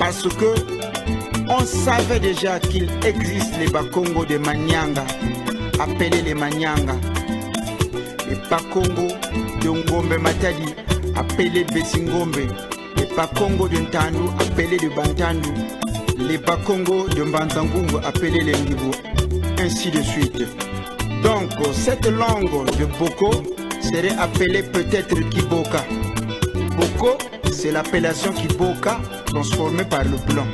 Parce que on savait déjà qu'il existe les Bakongo de Manyanga, appelés les Manyanga. Les Bakongo de Ngombe Matadi, appelés Besingombe. Les Bakongo de Ntandu, appelés de Bantandu. Les Bakongo de Mbanzangungu, appelés les Ndibo. Ainsi de suite. Donc, cette langue de Boko serait appelée peut-être Kiboka. Boko, c'est l'appellation Kiboka transformée par le blanc.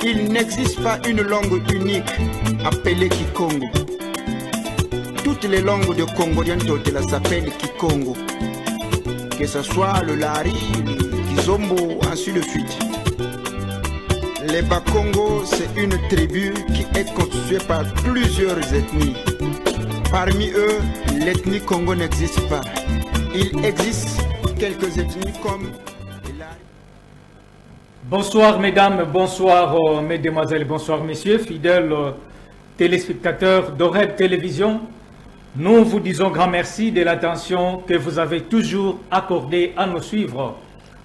Il n'existe pas une langue unique appelée Kikongo. Toutes les langues de Congolien s'appellent Kikongo. Que ce soit le Lari, le Kizombo, ainsi de suite. Les Bakongo, c'est une tribu qui est constituée par plusieurs ethnies. Parmi eux, l'ethnie Congo n'existe pas. Il existe quelques ethnies comme... Bonsoir mesdames, bonsoir mesdemoiselles, bonsoir messieurs, fidèles téléspectateurs d'Oreb Télévision. Nous vous disons grand merci de l'attention que vous avez toujours accordée à nous suivre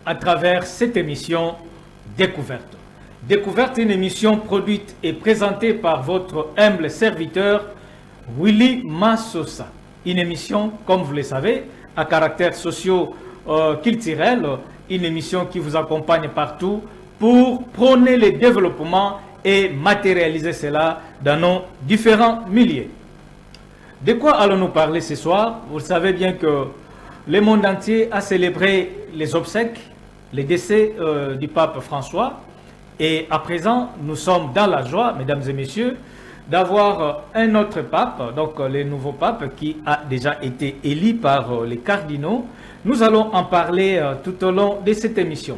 à travers cette émission Découverte. Découverte, une émission produite et présentée par votre humble serviteur Willy Massosa. Une émission, comme vous le savez, à caractère socio-culturel, une émission qui vous accompagne partout pour prôner le développement et matérialiser cela dans nos différents milieux. De quoi allons-nous parler ce soir? Vous savez bien que le monde entier a célébré les obsèques, les décès du pape François. Et à présent, nous sommes dans la joie, mesdames et messieurs, d'avoir un autre pape, donc le nouveau pape qui a déjà été élu par les cardinaux. Nous allons en parler tout au long de cette émission.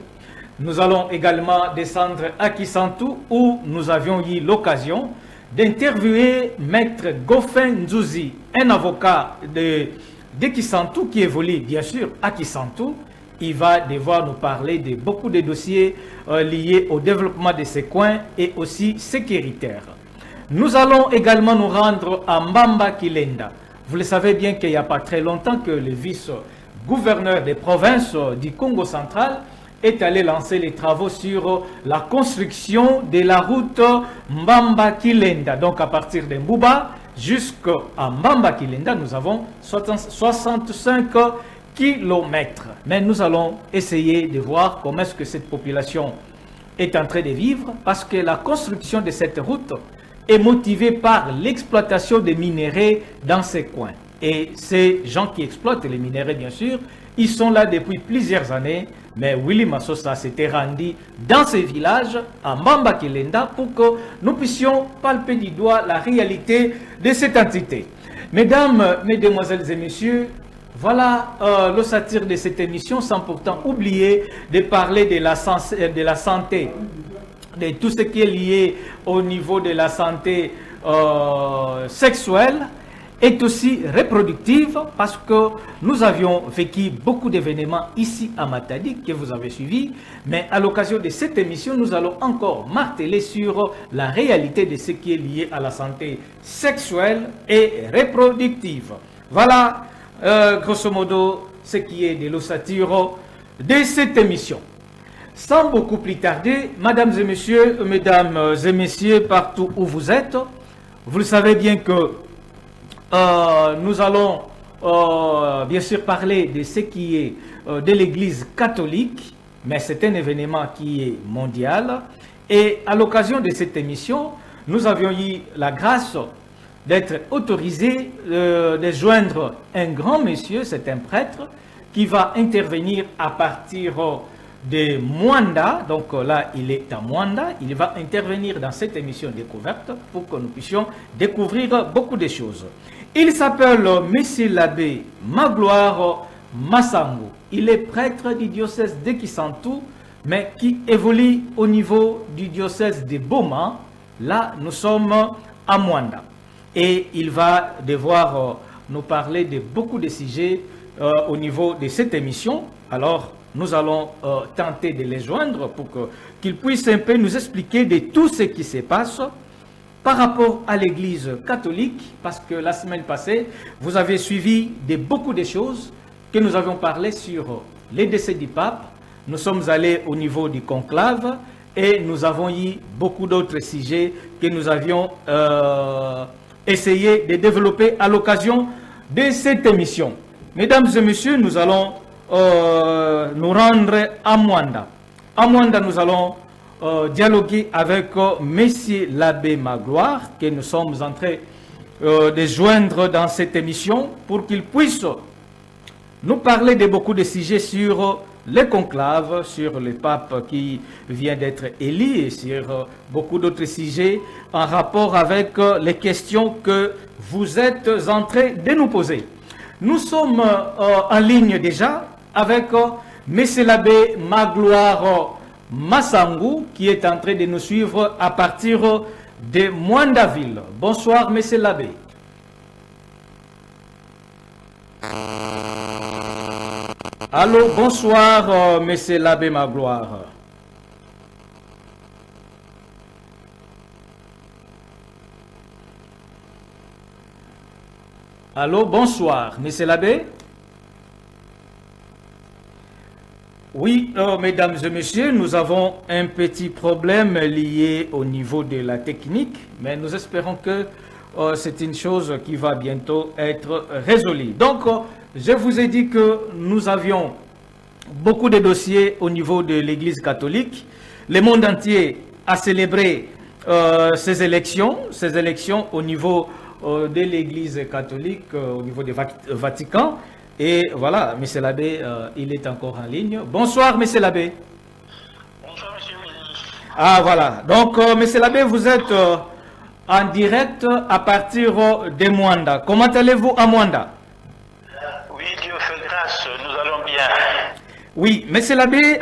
Nous allons également descendre à Kisantu où nous avions eu l'occasion d'interviewer Maître Goffin Nzouzi, un avocat de Kisantu qui évolue bien sûr à Kisantu. Il va devoir nous parler de beaucoup de dossiers liés au développement de ces coins et aussi sécuritaires. Nous allons également nous rendre à Mbamba Kilenda. Vous le savez bien qu'il n'y a pas très longtemps que le vice-gouverneur des provinces du Congo central est allé lancer les travaux sur la construction de la route Mbamba Kilenda. Donc à partir de Mbouba jusqu'à Mbamba Kilenda, nous avons 65 kilomètres. Mais nous allons essayer de voir comment est-ce que cette population est en train de vivre, parce que la construction de cette route est motivée par l'exploitation des minéraux dans ces coins. Et ces gens qui exploitent les minéraux, bien sûr, ils sont là depuis plusieurs années, mais Willy Massosa s'était rendu dans ces villages, à Mbamba Kilenda, pour que nous puissions palper du doigt la réalité de cette entité. Mesdames, mesdemoiselles et messieurs, voilà l'ossature de cette émission, sans pourtant oublier de parler de la santé, de tout ce qui est lié au niveau de la santé sexuelle et aussi reproductive, parce que nous avions vécu beaucoup d'événements ici à Matadi que vous avez suivis, mais à l'occasion de cette émission, nous allons encore marteler sur la réalité de ce qui est lié à la santé sexuelle et reproductive. Voilà grosso modo ce qui est de l'ossature de cette émission. Sans beaucoup plus tarder, mesdames et messieurs, partout où vous êtes, vous le savez bien que nous allons bien sûr parler de ce qui est de l'Église catholique, mais c'est un événement qui est mondial. Et à l'occasion de cette émission, nous avions eu la grâce d'être autorisé de joindre un grand monsieur, c'est un prêtre, qui va intervenir à partir de Mwanda. Donc là, il est à Mwanda. Il va intervenir dans cette émission découverte pour que nous puissions découvrir beaucoup de choses. Il s'appelle Monsieur l'abbé Magloire Massango. Il est prêtre du diocèse de Kisantu, mais qui évolue au niveau du diocèse de Boma. Là, nous sommes à Mwanda. Et il va devoir nous parler de beaucoup de sujets au niveau de cette émission. Alors, nous allons tenter de les joindre pour qu'ils puissent un peu nous expliquer de tout ce qui se passe par rapport à l'Église catholique, parce que la semaine passée, vous avez suivi beaucoup de choses que nous avions parlé sur les décès du pape, nous sommes allés au niveau du conclave et nous avons eu beaucoup d'autres sujets que nous avions essayé de développer à l'occasion de cette émission. Mesdames et messieurs, nous allons nous rendre à Mwanda. À Mwanda, nous allons dialoguer avec Monsieur l'abbé Magloire, que nous sommes en train de joindre dans cette émission pour qu'il puisse nous parler de beaucoup de sujets sur les conclaves, sur le pape qui vient d'être élu et sur beaucoup d'autres sujets en rapport avec les questions que vous êtes en train de nous poser. Nous sommes en ligne déjà avec Monsieur l'abbé Magloire Massangou qui est en train de nous suivre à partir de Mwandaville. Bonsoir Monsieur l'abbé. Allô, bonsoir Monsieur l'abbé Magloire. Allô, bonsoir Monsieur l'abbé. Oui, mesdames et messieurs, nous avons un petit problème lié au niveau de la technique, mais nous espérons que c'est une chose qui va bientôt être résolue. Donc, je vous ai dit que nous avions beaucoup de dossiers au niveau de l'Église catholique. Le monde entier a célébré ces élections au niveau de l'Église catholique, au niveau du Vatican. Et voilà, Monsieur l'abbé, il est encore en ligne. Bonsoir, Monsieur l'abbé. Bonsoir, Monsieur le ministre. Ah, voilà. Donc, Monsieur l'abbé, vous êtes en direct à partir de Mwanda. Comment allez-vous à Mwanda? Oui, Dieu fait grâce, nous allons bien. Oui, Monsieur l'abbé,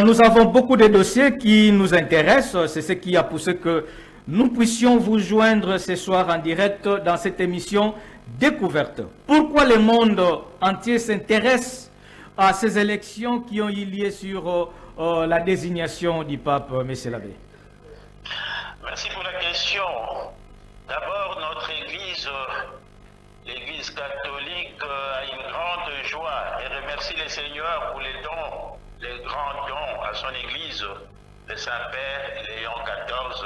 nous avons beaucoup de dossiers qui nous intéressent. C'est ce qui a poussé que nous puissions vous joindre ce soir en direct dans cette émission Découverte. Pourquoi le monde entier s'intéresse à ces élections qui ont eu lieu sur la désignation du pape, Monsieur l'abbé? Merci pour la question. D'abord, notre Église, l'Église catholique, a une grande joie et remercie le Seigneur pour les dons, les grands dons à son Église, le Saint-Père Léon XIV,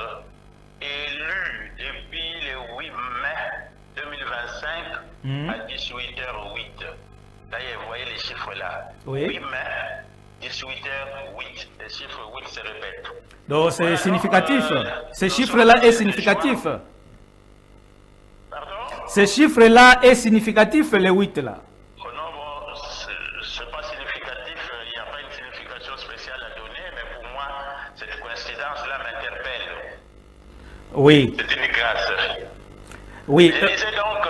élu depuis le 8 mai 2025 à 18h08. D'ailleurs, vous voyez les chiffres là. Oui. 8 mai, 18h08. Les chiffres 8 se répètent. Donc c'est Voilà, significatif. Ces nous chiffres-là sommes est significatif. Pardon? Ces chiffres-là est significatif, les 8 là. Oh non, bon, c'est pas significatif, il n'y a pas une signification spéciale à donner, mais pour moi, cette coïncidence-là m'interpelle. Oui, C'est une grâce. oui. Je disais donc,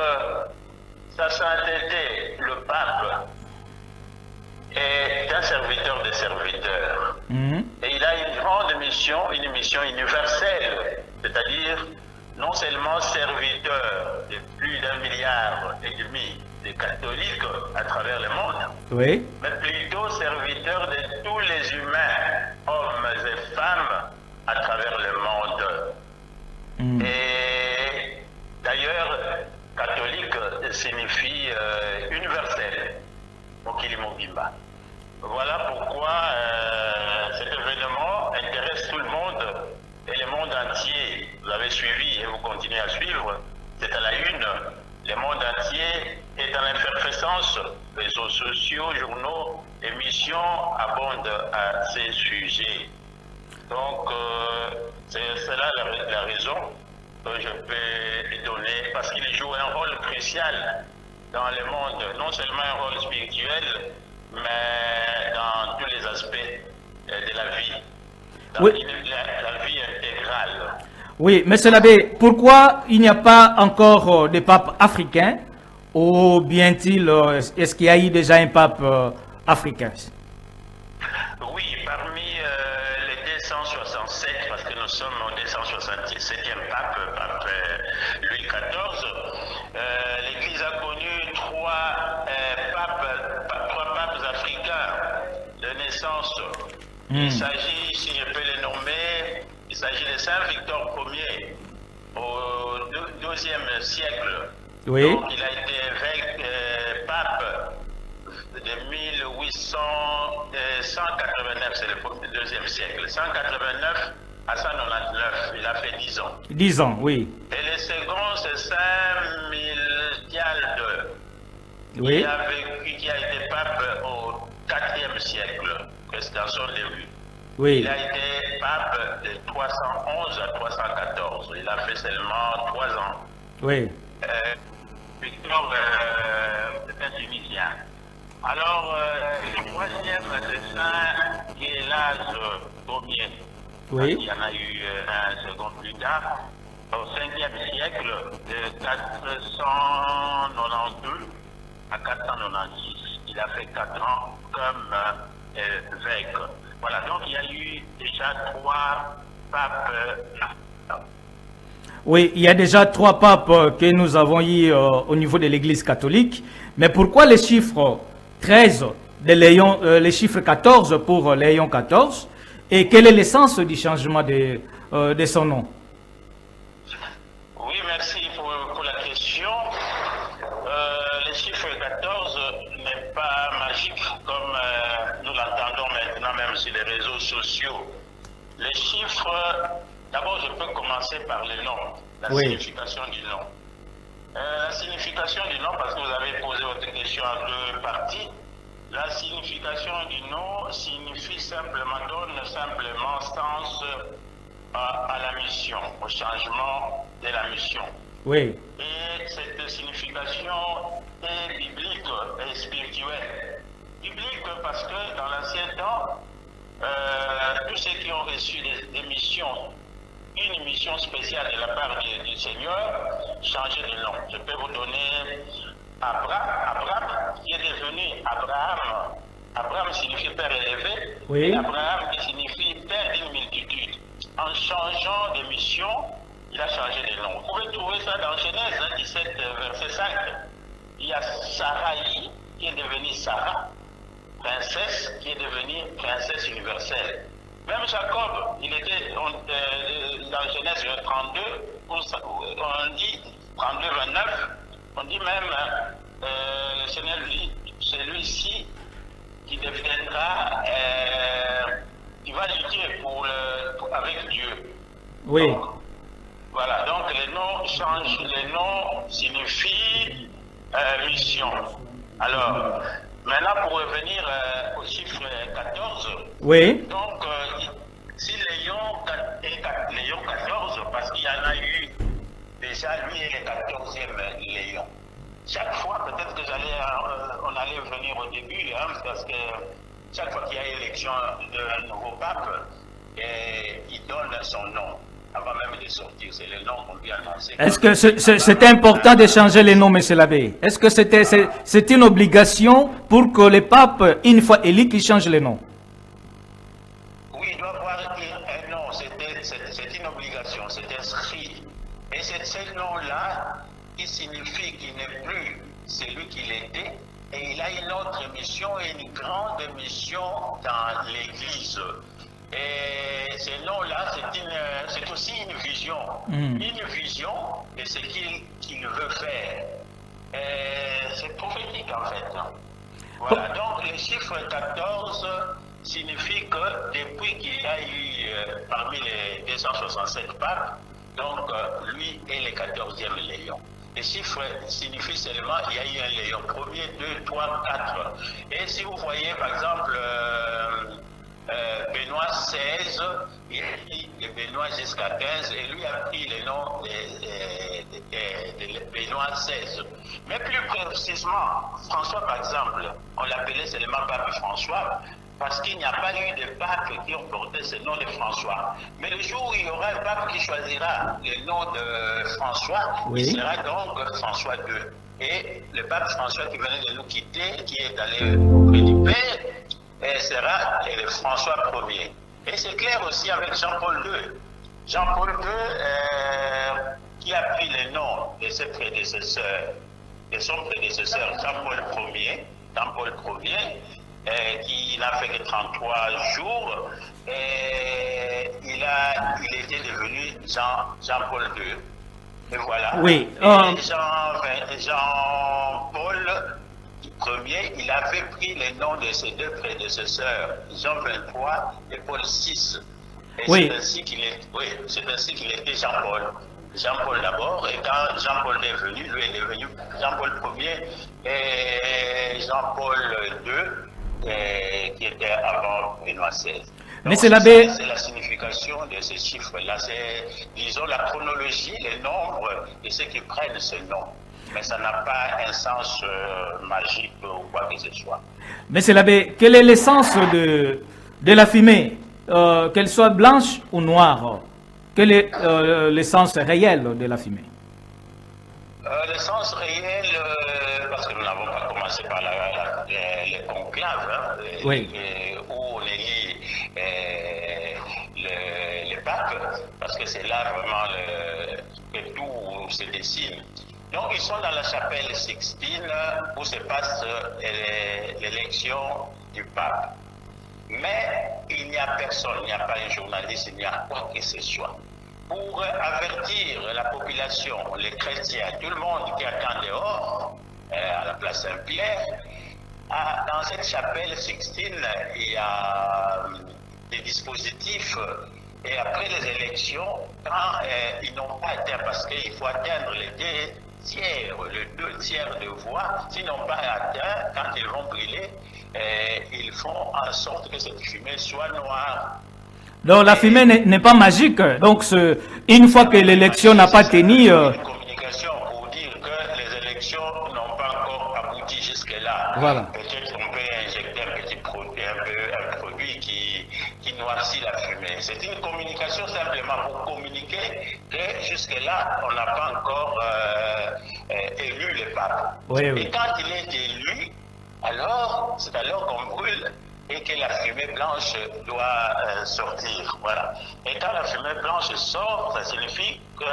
sa sainteté, le pape, est un serviteur des serviteurs. Et il a une grande mission, une mission universelle, c'est-à-dire non seulement serviteur de plus d'1,5 milliard de catholiques à travers le monde, Oui, mais plutôt serviteur de tous les humains, hommes et femmes, à travers le monde. Et d'ailleurs, catholique signifie universel, Mokili Mobimba. Voilà pourquoi cet événement intéresse tout le monde et le monde entier. Vous avez suivi et vous continuez à suivre. C'est à la une. Le monde entier est dans l'effervescence. Réseaux sociaux, journaux, émissions abondent à ces sujets. Donc, c'est cela la raison que je peux donner, parce qu'il joue un rôle crucial dans le monde, non seulement un rôle spirituel, mais dans tous les aspects de la vie, dans Oui. la vie intégrale. oui, Monsieur l'abbé, pourquoi il n'y a pas encore de pape africain ou bien-il, est-ce qu'il y a eu déjà un pape africain? Oui, parmi les 267, parce que nous sommes au 267e pape, pape Louis XIV, l'Église a connu trois papes africains de naissance. Il s'agit, si je peux les nommer, il s'agit de Saint Victor Ier au XIIe siècle. Oui. Donc il a été évêque, pape de 189, c'est le deuxième siècle. 189 à 199, il a fait 10 ans. 10 ans, oui. Et le second, c'est Saint Miltiade II. Oui. Qui a été pape au 4e siècle, presque dans son début. Oui. Il a été pape de 311 à 314. Il a fait seulement 3 ans. Oui. Victor est un Tunisien. Alors, le troisième, c'est Saint Guélage Ier. Oui. Il y en a eu un second plus tard. Au 5e siècle, de 492 à 496. Il a fait 4 ans comme évêque. Voilà, donc il y a eu déjà 3 papes. Oui, il y a déjà 3 papes que nous avons eu au niveau de l'Église catholique. Mais pourquoi les chiffres 13 de Léon, les chiffres 14 pour Léon XIV? Et quel est l'essence du changement de son nom? Oui, merci pour la question. Le chiffre 14 n'est pas magique comme nous l'entendons maintenant même sur les réseaux sociaux. Les chiffres, d'abord je peux commencer par le nom, la signification du nom. La signification du nom, parce que vous avez posé votre question en 2 parties, la signification du nom signifie simplement, donne simplement sens à la mission, au changement de la mission. Oui. Et cette signification est biblique et spirituelle. Biblique parce que dans l'ancien temps, tous ceux qui ont reçu des missions, une mission spéciale de la part du Seigneur, changeaient de nom. Je peux vous donner Abraham, qui est devenu Abraham. Abraham signifie père élevé. Oui. Et Abraham qui signifie père d'une multitude. En changeant de mission, il a changé de nom. Vous pouvez trouver ça dans Genèse 17, verset 5. Il y a Sarai qui est devenue Sarah, princesse, qui est devenue princesse universelle. Même Jacob, il était dans Genèse 32, on dit 32, 29, on dit même le Seigneur dit, celui-ci qui deviendra, qui va lutter avec Dieu. Oui. Donc, voilà, donc les noms changent, les noms signifient mission. Alors, maintenant pour revenir au chiffre 14, Oui. donc si Léon 14, parce qu'il y en a eu déjà lui et le 14e Léon. Chaque fois, peut-être que on allait venir au début, hein, parce que chaque fois qu'il y a élection d'un nouveau pape, il donne son nom. Avant même de sortir, c'est le nom qu'on lui a annoncé. Est-ce que c'était important de changer les noms, M. l'abbé? Est-ce que c'est une obligation pour que les papes, une fois élus, qu'ils changent les noms? Oui, il doit avoir un nom, c'est une obligation, c'est inscrit. Et c'est ce nom-là qui signifie qu'il n'est plus celui qu'il était, et il a une autre mission, une grande mission dans l'Église. Et ce nom-là, c'est aussi une vision. Une vision de ce qu'il veut faire. C'est prophétique en fait. Voilà, donc le chiffre 14 signifie que depuis qu'il y a eu parmi les 267 papes, donc lui est le 14e Léon. Le chiffre signifie seulement qu'il y a eu un Léon, 1er, 2, 3, 4. Et si vous voyez par exemple Benoît XVI, il a pris de Benoît jusqu'à 15 et lui a pris le nom de Benoît XVI. Mais plus précisément, François par exemple, on l'appelait seulement pape François parce qu'il n'y a pas eu de pape qui ont porté ce nom de François. Mais le jour où il y aura un pape qui choisira le nom de François, il sera donc François II. Et le pape François qui venait de nous quitter, qui est allé auprès du Père, sera le François Ier. Et c'est clair aussi avec Jean-Paul II. Jean-Paul II qui a pris le nom de ses prédécesseurs, de son prédécesseur Jean-Paul Ier, qui n'a fait que 33 jours, et il était devenu Jean-Paul II. Et voilà. Oui. Et Jean-Paul Ier, il avait pris les noms de ses deux prédécesseurs, Jean 23 et Paul VI. Et oui. C'est ainsi qu'il était Jean-Paul. Jean-Paul d'abord, et quand Jean-Paul est venu, lui il est devenu Jean-Paul Ier et Jean-Paul II, qui était avant Benoît XVI. Mais c'est l'abbé. C'est la signification de ces chiffres-là. C'est, disons, la chronologie, les nombres et ceux qui prennent ce nom. Mais ça n'a pas un sens magique ou quoi que ce soit. Mais c'est l'abbé, quelle est l'essence de la fumée, qu'elle soit blanche ou noire? Quelle est l'essence réelle de la fumée? L'essence réelle, parce que nous n'avons pas commencé par les conclaves, hein, oui. Où on élit les papes, parce que c'est là vraiment que tout se dessine. Donc ils sont dans la chapelle Sixtine où se passe l'élection du pape. Mais il n'y a personne, il n'y a pas un journaliste, il n'y a quoi que ce soit. Pour avertir la population, les chrétiens, tout le monde qui attend dehors, à la place Saint-Pierre, dans cette chapelle Sixtine, il y a des dispositifs. Et après les élections, quand ils n'ont pas atteint, parce qu'il faut atteindre les deux tiers de voix, s'ils n'ont pas atteint, quand ils vont brûler, ils font en sorte que cette fumée soit noire. Donc la fumée n'est pas magique. Donc une fois que l'élection n'a pas tenu... Une communication pour dire que les élections n'ont pas encore abouti jusque-là. Voilà. Peut-être qu'on peut injecter un petit produit, un produit qui noircit la fumée. C'est une communication simplement pour communiquer que jusque-là, on n'a pas encore élu le pape. Oui, oui. Et quand il est élu, alors, c'est alors qu'on brûle et que la fumée blanche doit sortir. Voilà. Et quand la fumée blanche sort, ça signifie que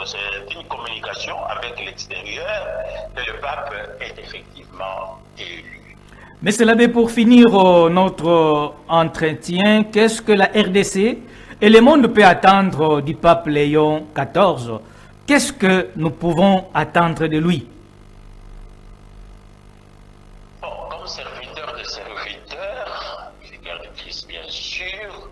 c'est une communication avec l'extérieur que le pape est effectivement élu. Mais c'est l'abbé, pour finir notre entretien, qu'est-ce que la RDC et le monde peut attendre du pape Léon XIV? Qu'est-ce que nous pouvons attendre de lui? Bon, comme serviteur de serviteurs, figure de Christ bien sûr,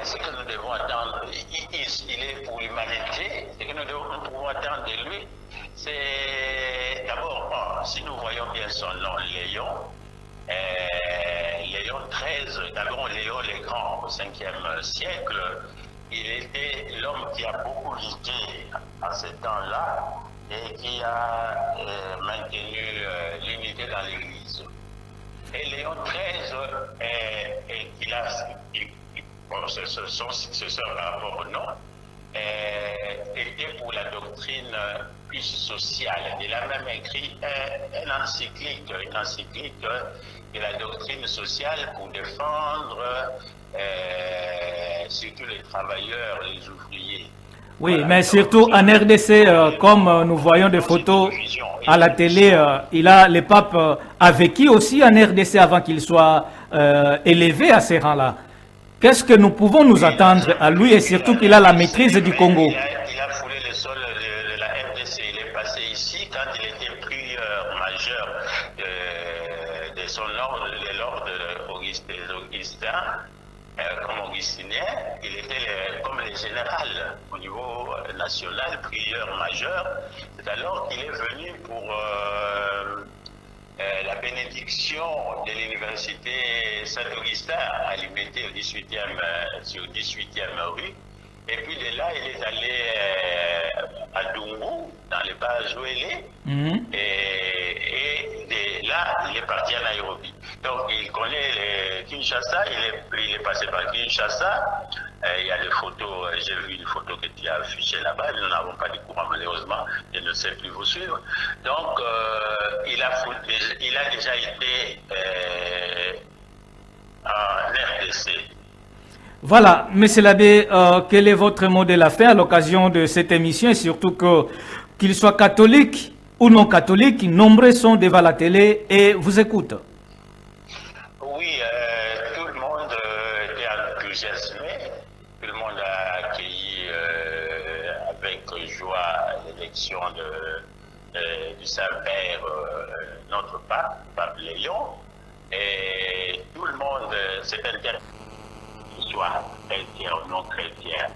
ce que nous devons attendre, il est pour l'humanité, ce que nous pouvons attendre de lui, c'est d'abord, si nous voyons bien son nom, Léon, Léon XIII, d'abord Léon le Grand au 5e siècle, il était l'homme qui a beaucoup lutté en ce temps-là et qui a maintenu l'unité dans l'Église. Et Léon XIII, son successeur à Bordeaux, était pour la doctrine plus sociale. Il a même écrit une encyclique de la doctrine sociale pour défendre surtout les travailleurs, les ouvriers. Oui, Voilà. mais surtout en RDC, comme nous voyons des photos à la télé, le pape a vécu aussi en RDC avant qu'il soit élevé à ces rangs-là. Qu'est-ce que nous pouvons nous attendre à lui, et surtout qu'il a la maîtrise du Congo? Il a foulé le sol de la RDC. Il est passé ici quand il était prieur majeur de son ordre, de l'ordre des Augustins. Comme augustinien, il était comme le général au niveau national, prieur majeur. C'est alors qu'il est venu pour la bénédiction de l'université Saint-Augustin à Limité sur 18e rue. Et puis de là, il est allé à Dungu, dans les bas Jouélé. Et de là, il est parti à Nairobi. Donc, il connaît Kinshasa, il est passé par Kinshasa. Il y a des photos, j'ai vu une photo que tu as affichée là-bas, nous n'avons pas de courant malheureusement, je ne sais plus vous suivre. Donc, il a déjà été en RDC. Voilà, Monsieur l'abbé, quel est votre mot de la fin à l'occasion de cette émission, et surtout qu'il soit catholique ou non catholique, nombreux sont devant la télé et vous écoutent. Oui, tout le monde était enthousiasmé, tout le monde a accueilli avec joie l'élection du Saint-Père notre pape, pape Léon, et tout le monde s'est intéressé, soit chrétien ou non chrétien,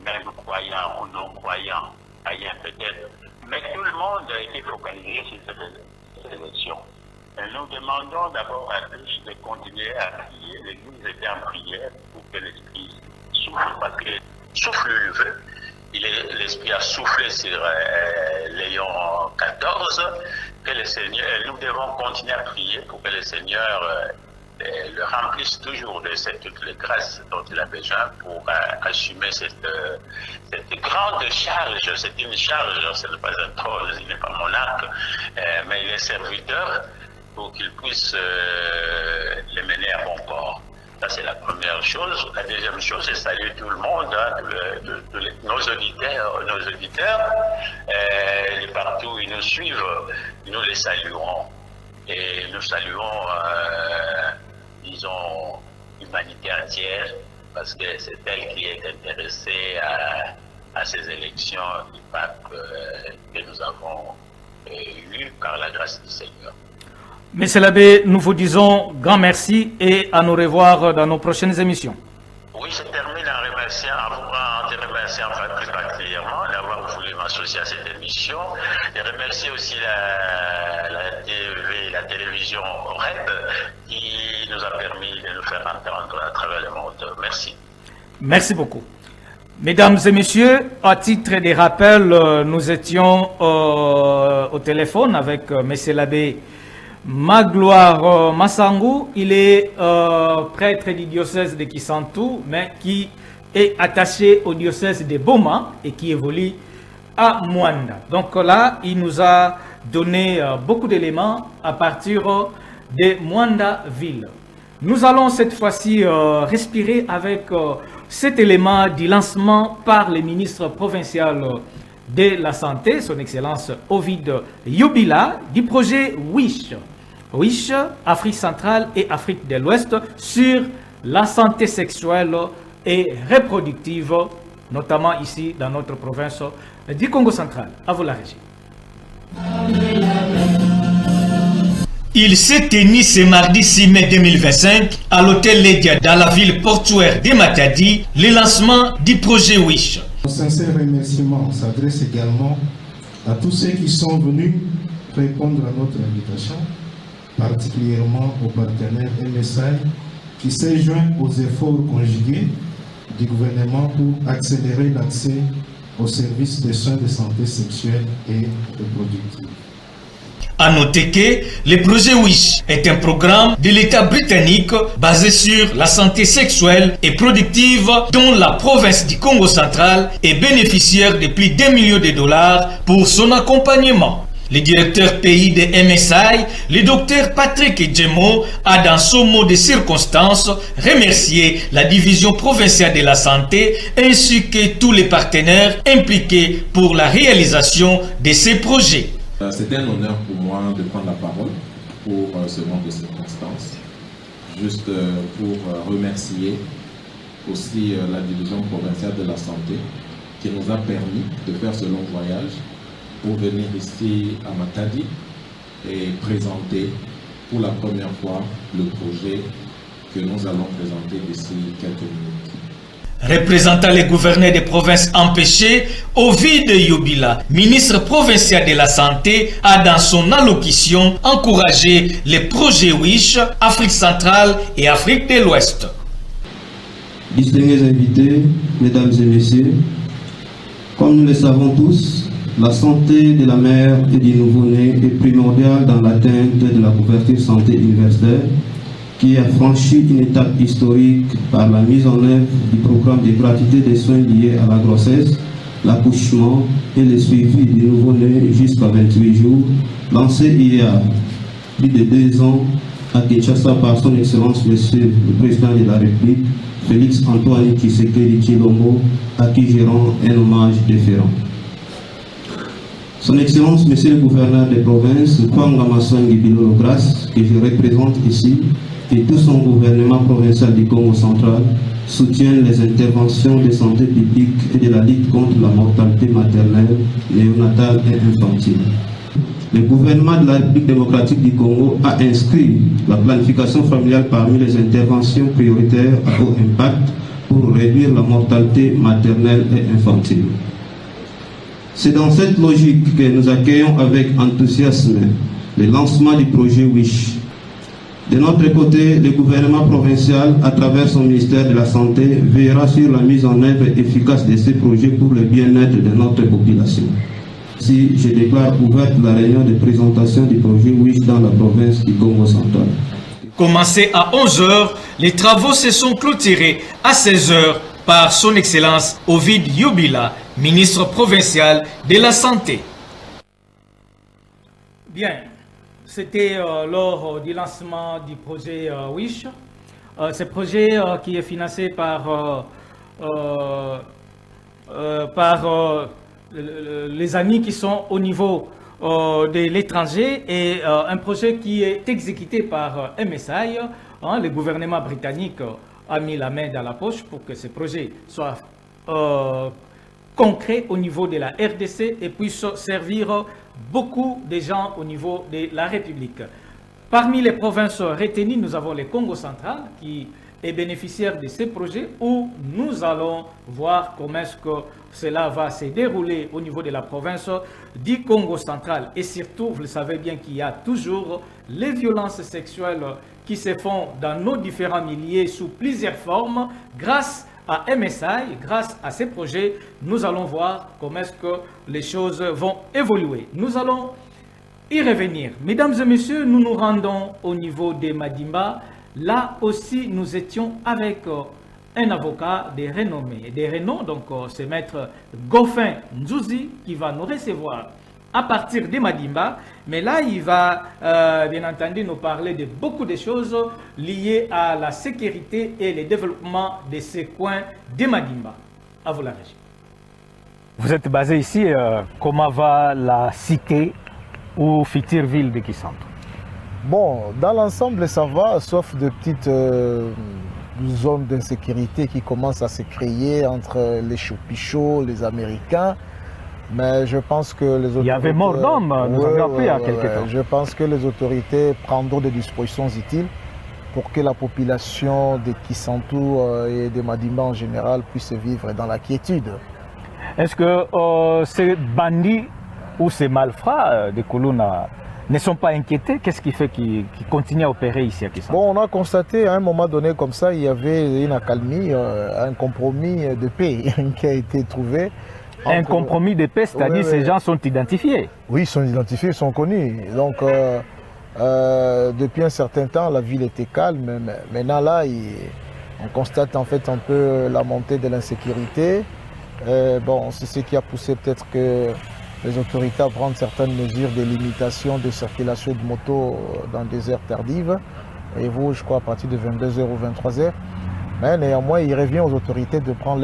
même croyant ou non croyant, païen peut-être, mais tout le monde a été focalisé sur cette élection. Et nous demandons d'abord à tous de continuer à prier. L'Église était en prière pour que l'Esprit souffle, parce que souffle le veut. L'Esprit a soufflé sur Léon XIV, que le Seigneur, nous devons continuer à prier pour que le Seigneur le remplisse toujours de toutes les grâces dont il a besoin pour assumer cette grande charge. C'est une charge, ce n'est pas un trône, il n'est pas monarque, mais il est serviteur pour qu'il puisse les mener à bon port. Ça, c'est la première chose. La deuxième chose, c'est saluer tout le monde, nos auditeurs, et partout où ils nous suivent, nous les saluons. Et nous saluons, disons, l'humanité entière, parce que c'est elle qui est intéressée à ces élections du pape que nous avons eues par la grâce du Seigneur. Monsieur l'abbé, nous vous disons grand merci et à nous revoir dans nos prochaines émissions. Oui, je termine en te remerciant plus particulièrement d'avoir voulu m'associer à cette émission. Et remercier aussi la télévision REB qui nous a permis de nous faire entendre à travers le monde. Merci. Merci beaucoup. Mesdames et messieurs, à titre de rappel, nous étions au téléphone avec monsieur l'abbé Magloire Massangou. Il est prêtre du diocèse de Kisantu, mais qui est attaché au diocèse de Boma et qui évolue à Mwanda. Donc là, il nous a donné beaucoup d'éléments à partir de Mwanda ville. Nous allons cette fois-ci respirer avec cet élément du lancement par le ministre provincial de la Santé, son Excellence Ovid Yobila, du projet WISH, Afrique centrale et Afrique de l'Ouest, sur la santé sexuelle et reproductive, notamment ici dans notre province du Congo central. À vous la régie. Il s'est tenu ce mardi 6 mai 2025 à l'hôtel Ledia dans la ville portuaire de Matadi, le lancement du projet WISH. Un sincère remerciement s'adresse également à tous ceux qui sont venus répondre à notre invitation, particulièrement au partenaire MSI qui s'est joint aux efforts conjugués du gouvernement pour accélérer l'accès aux services de soins de santé sexuelle et reproductive. À noter que le projet WISH est un programme de l'État britannique basé sur la santé sexuelle et productive dont la province du Congo central est bénéficiaire de plus d'$1 million pour son accompagnement. Le directeur pays de MSI, le docteur Patrick Djemo, a dans son mot de circonstance remercié la division provinciale de la santé ainsi que tous les partenaires impliqués pour la réalisation de ces projets. C'est un honneur pour moi de prendre la parole pour ce moment de circonstance, juste pour remercier aussi la division provinciale de la santé qui nous a permis de faire ce long voyage pour venir ici à Matadi et présenter pour la première fois le projet que nous allons présenter d'ici quelques minutes. Représentant les gouverneurs des provinces empêchées, Ovid Yobila, ministre provincial de la Santé, a dans son allocution encouragé les projets WISH, Afrique centrale et Afrique de l'Ouest. Distingués invités, mesdames et messieurs, comme nous le savons tous, la santé de la mère et du nouveau-né est primordiale dans l'atteinte de la couverture santé universelle, qui a franchi une étape historique par la mise en œuvre du programme de gratuité des soins liés à la grossesse, l'accouchement et le suivi du nouveau-né jusqu'à 28 jours, lancé il y a plus de 2 ans à Kinshasa par son Excellence Monsieur le Président de la République, Félix Antoine Tshisekedi Tshilombo, à qui je rends un hommage déférent. Son Excellence Monsieur le Gouverneur des provinces, Kwanga Maswangi Bilolo Grace, que je représente ici, et tout son gouvernement provincial du Congo central soutiennent les interventions de santé publique et de la lutte contre la mortalité maternelle, néonatale et infantile. le gouvernement de la République démocratique du Congo a inscrit la planification familiale parmi les interventions prioritaires à haut impact pour réduire la mortalité maternelle et infantile. C'est dans cette logique que nous accueillons avec enthousiasme le lancement du projet WISH. De notre côté, le gouvernement provincial, à travers son ministère de la Santé, veillera sur la mise en œuvre efficace de ces projets pour le bien-être de notre population. Si je déclare ouverte la réunion de présentation du projet WISH dans la province du Congo central. Commencé à 11h, les travaux se sont clôturés à 16h par son Excellence Ovid Yubila, ministre provincial de la Santé. Bien, c'était lors du lancement du projet WISH. Ce projet qui est financé par les amis qui sont au niveau de l'étranger et un projet qui est exécuté par MSI. Le gouvernement britannique a mis la main dans la poche pour que ce projet soit concret au niveau de la RDC et puisse servir beaucoup de gens au niveau de la République. Parmi les provinces retenues, nous avons le Congo central qui est bénéficiaire de ces projets où nous allons voir comment est-ce que cela va se dérouler au niveau de la province du Congo central. Et surtout, vous le savez bien qu'il y a toujours les violences sexuelles qui se font dans nos différents milieux sous plusieurs formes. Grâce à MSI, grâce à ces projets, nous allons voir comment est-ce que les choses vont évoluer. Nous allons y revenir. Mesdames et messieurs, nous nous rendons au niveau de Madimba. Là aussi, nous étions avec un avocat de renommée. Des renoms, donc c'est maître Goffin Nzouzi qui va nous recevoir à partir de Madimba. Mais là, il va bien entendu nous parler de beaucoup de choses liées à la sécurité et le développement de ces coins de Madimba. À vous la régie. Vous êtes basé ici, comment va la cité ou future ville de Kisantu? Bon, dans l'ensemble, ça va, sauf de petites zones d'insécurité qui commencent à se créer entre les Chopichos, les Américains. Mais je pense que les autorités... Il y avait mort d'homme, nous avons appris il y a quelques temps. Je pense que les autorités prendront des dispositions utiles pour que la population de Kisantu et de Madimba en général puisse vivre dans la quiétude. Est-ce que ces bandits ou ces malfrats de Kuluna ne sont pas inquiétés? Qu'est-ce qui fait qu'ils continuent à opérer ici à Kisantu? Bon, on a constaté à un moment donné comme ça, il y avait une accalmie, un compromis de paix qui a été trouvé. Un compromis de paix, c'est-à-dire ces gens sont identifiés? Oui, ils sont identifiés, ils sont connus. Donc, depuis un certain temps, la ville était calme. Mais maintenant, là, on constate en fait un peu la montée de l'insécurité. Bon, c'est ce qui a poussé peut-être que les autorités à prendre certaines mesures de limitation de circulation de motos dans des heures tardives. Et vous, je crois, à partir de 22h ou 23h. Mais néanmoins, il revient aux autorités de prendre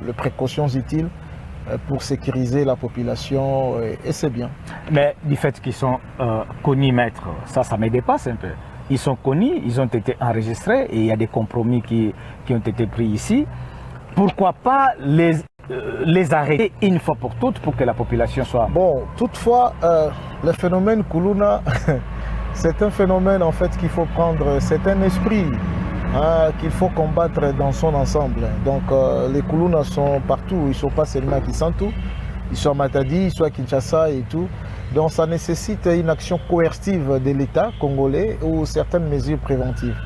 les précautions utiles pour sécuriser la population, et c'est bien. Mais du fait qu'ils sont connus, maître, ça me dépasse un peu. Ils sont connus, ils ont été enregistrés et il y a des compromis qui ont été pris ici. Pourquoi pas les arrêter une fois pour toutes pour que la population soit... Bon, toutefois, le phénomène Kuluna, c'est un phénomène en fait qu'il faut prendre, c'est un esprit qu'il faut combattre dans son ensemble. Donc les Kuluna sont partout, ils ne sont pas seulement à Kisantu, ils sont à Matadi, ils sont à Kinshasa et tout. Donc ça nécessite une action coercitive de l'État congolais ou certaines mesures préventives.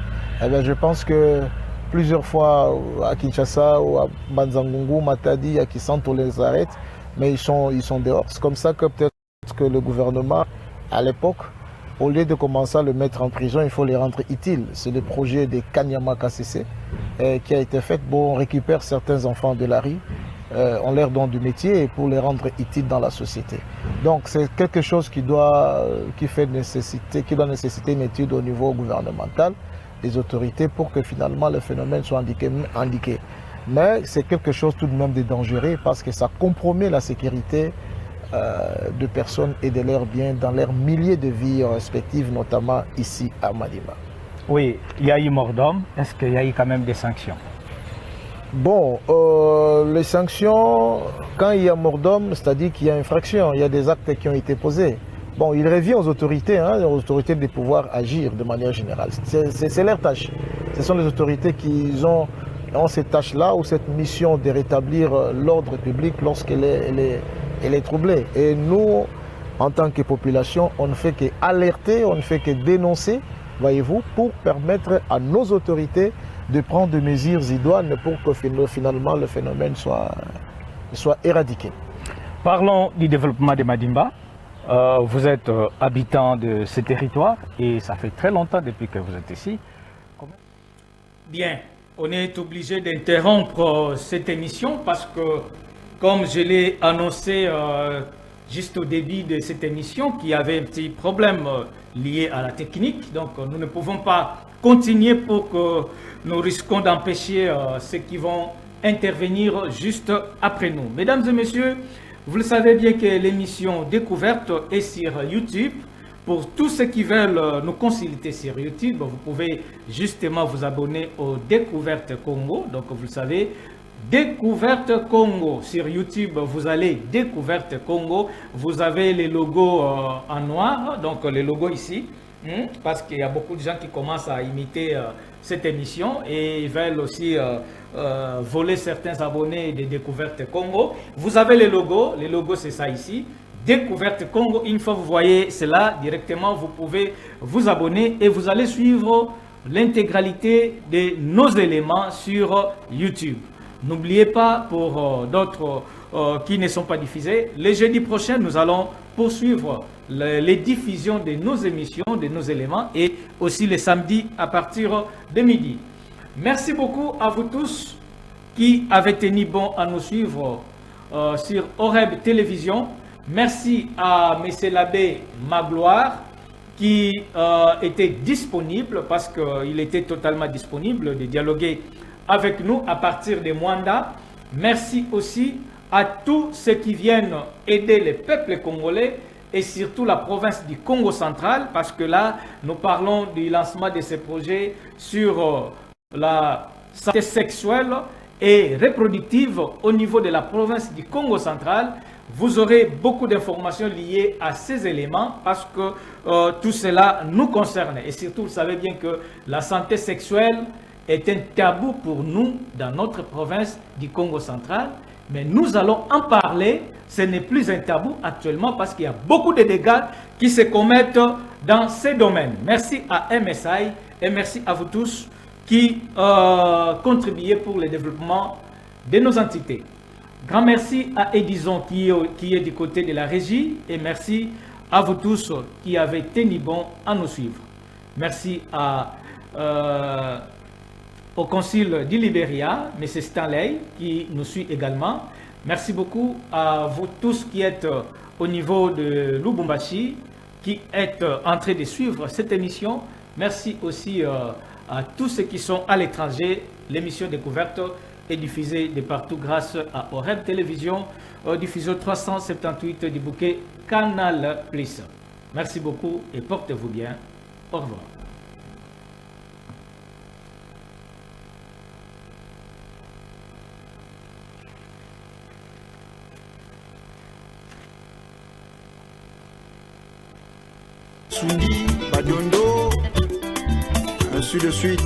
Eh bien, je pense que plusieurs fois à Kinshasa ou à Banzangungu, Matadi, à Kisantu, on les arrête, mais ils sont dehors. C'est comme ça que peut-être que le gouvernement, à l'époque, au lieu de commencer à le mettre en prison, il faut les rendre utiles. C'est le projet de Kanyama KCC qui a été fait. Bon, on récupère certains enfants de la rue, on leur donne du métier pour les rendre utiles dans la société. Donc c'est quelque chose qui doit nécessiter une étude au niveau gouvernemental, des autorités, pour que finalement le phénomène soit indiqué. Mais c'est quelque chose tout de même de dangereux parce que ça compromet la sécurité de personnes et de leurs biens dans leurs milliers de vies respectives, notamment ici à Madimba. Oui, il y a eu mort d'homme. Est-ce qu'il y a eu quand même des sanctions? Bon, les sanctions, quand il y a mort d'homme, c'est-à-dire qu'il y a infraction, il y a des actes qui ont été posés. Bon, il revient aux autorités de pouvoir agir de manière générale. C'est leur tâche. Ce sont les autorités qui ont cette tâche-là ou cette mission de rétablir l'ordre public lorsqu'elle est troublée. Et nous, en tant que population, on ne fait qu'alerter, on ne fait que dénoncer, voyez-vous, pour permettre à nos autorités de prendre des mesures idoines pour que finalement le phénomène soit éradiqué. Parlons du développement de Madimba. Vous êtes habitant de ce territoire et ça fait très longtemps depuis que vous êtes ici. Bien, on est obligé d'interrompre cette émission parce que, comme je l'ai annoncé juste au début de cette émission, qu'il y avait un petit problème lié à la technique. Donc nous ne pouvons pas continuer pour que nous risquons d'empêcher ceux qui vont intervenir juste après nous. Mesdames et messieurs, vous le savez bien que l'émission Découverte est sur YouTube. Pour tous ceux qui veulent nous consulter sur YouTube, vous pouvez justement vous abonner au Découverte Congo. Donc vous le savez, Découverte Congo sur YouTube, vous allez Découverte Congo. Vous avez les logos en noir, donc les logos ici, parce qu'il y a beaucoup de gens qui commencent à imiter cette émission et ils veulent aussi voler certains abonnés de Découverte Congo. Vous avez les logos c'est ça ici. Découverte Congo, une fois vous voyez cela directement, vous pouvez vous abonner et vous allez suivre l'intégralité de nos éléments sur YouTube. N'oubliez pas, pour d'autres qui ne sont pas diffusés, les jeudis prochains, nous allons poursuivre les diffusions de nos émissions, de nos éléments et aussi les samedis à partir de midi. Merci beaucoup à vous tous qui avez tenu bon à nous suivre sur Oreb Télévision. Merci à M. l'abbé Magloire qui était disponible parce qu'il était totalement disponible de dialoguer avec nous à partir de Mwanda. Merci aussi à tous ceux qui viennent aider les peuples congolais et surtout la province du Congo central parce que là, nous parlons du lancement de ces projets sur la santé sexuelle et reproductive au niveau de la province du Congo central. Vous aurez beaucoup d'informations liées à ces éléments parce que tout cela nous concerne. Et surtout, vous savez bien que la santé sexuelle est un tabou pour nous dans notre province du Congo central. Mais nous allons en parler. Ce n'est plus un tabou actuellement parce qu'il y a beaucoup de dégâts qui se commettent dans ces domaines. Merci à MSI et merci à vous tous qui contribuez pour le développement de nos entités. Grand merci à Edison qui est du côté de la régie et merci à vous tous qui avez tenu bon à nous suivre. Merci au consul du Libéria, M. Stanley, qui nous suit également. Merci beaucoup à vous tous qui êtes au niveau de Lubumbashi, qui êtes en train de suivre cette émission. Merci aussi à tous ceux qui sont à l'étranger. L'émission Découverte est diffusée de partout grâce à Oreb Télévision, diffusion 378 du bouquet Canal Plus. Merci beaucoup et portez-vous bien. Au revoir. Sundi, Badondo, ainsi de suite.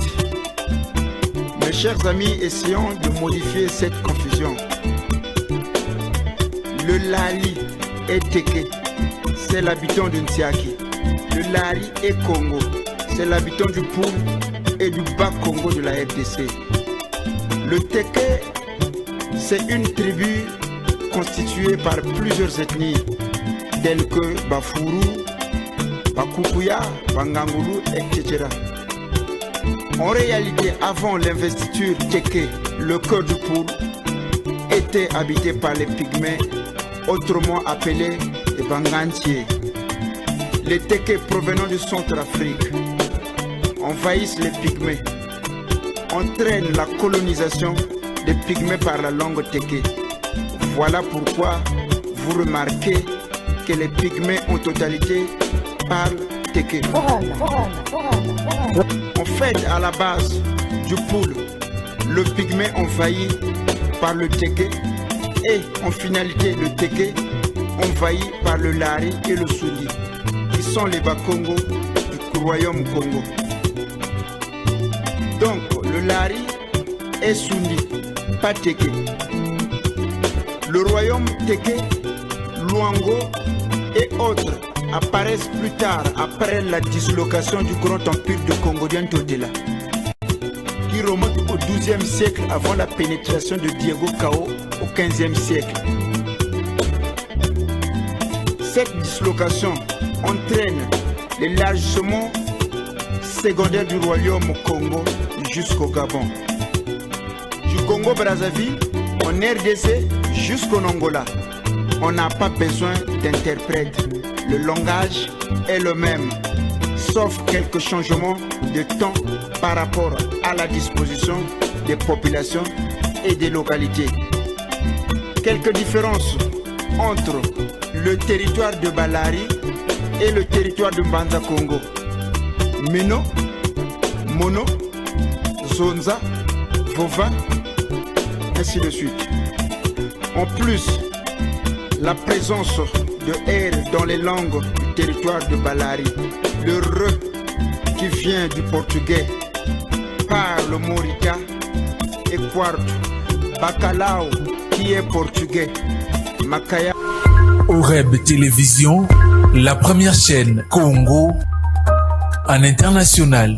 Mes chers amis, essayons de modifier cette confusion. Le Lari est Teke, c'est l'habitant de Ntiaki. Le Lari est Congo, c'est l'habitant du Poul et du Bas-Congo de la RDC. Le Teke, c'est une tribu constituée par plusieurs ethnies, telles que Bafuru, Bakukuya, Bangangulu, etc. En réalité, avant l'investiture Teke, le cœur du Poul était habité par les Pygmées, autrement appelés les Bangantiers. Les Teke provenant du Centrafrique envahissent les Pygmées, entraînent la colonisation des Pygmées par la langue Teke. Voilà pourquoi vous remarquez que les Pygmées en totalité parlent Teke. En fait, à la base du Poul, le pygmée envahi par le Téké et en finalité le Téké envahi par le Lari et le Soudi, qui sont les Bakongo du royaume Congo. Donc le Lari est Soudi, pas Téké. Le royaume Téké, Luango et autres apparaissent plus tard après la dislocation du grand empire de Congolien Totela, qui remonte au XIIe siècle avant la pénétration de Diego Cao au XVe siècle. Cette dislocation entraîne l'élargissement secondaire du royaume Congo jusqu'au Gabon. Du Congo-Brazzaville en RDC jusqu'en Angola. On n'a pas besoin d'interprète. Le langage est le même, sauf quelques changements de temps par rapport à la disposition des populations et des localités. Quelques différences entre le territoire de Balari et le territoire de Mbanza Congo. Meno, Mono, Zonza, Vova, ainsi de suite. En plus, la présence de R dans les langues du territoire de Balari, le re qui vient du portugais par le morita et quarto, bacalao qui est portugais, Makaya. OREB Télévision, la première chaîne Congo en international.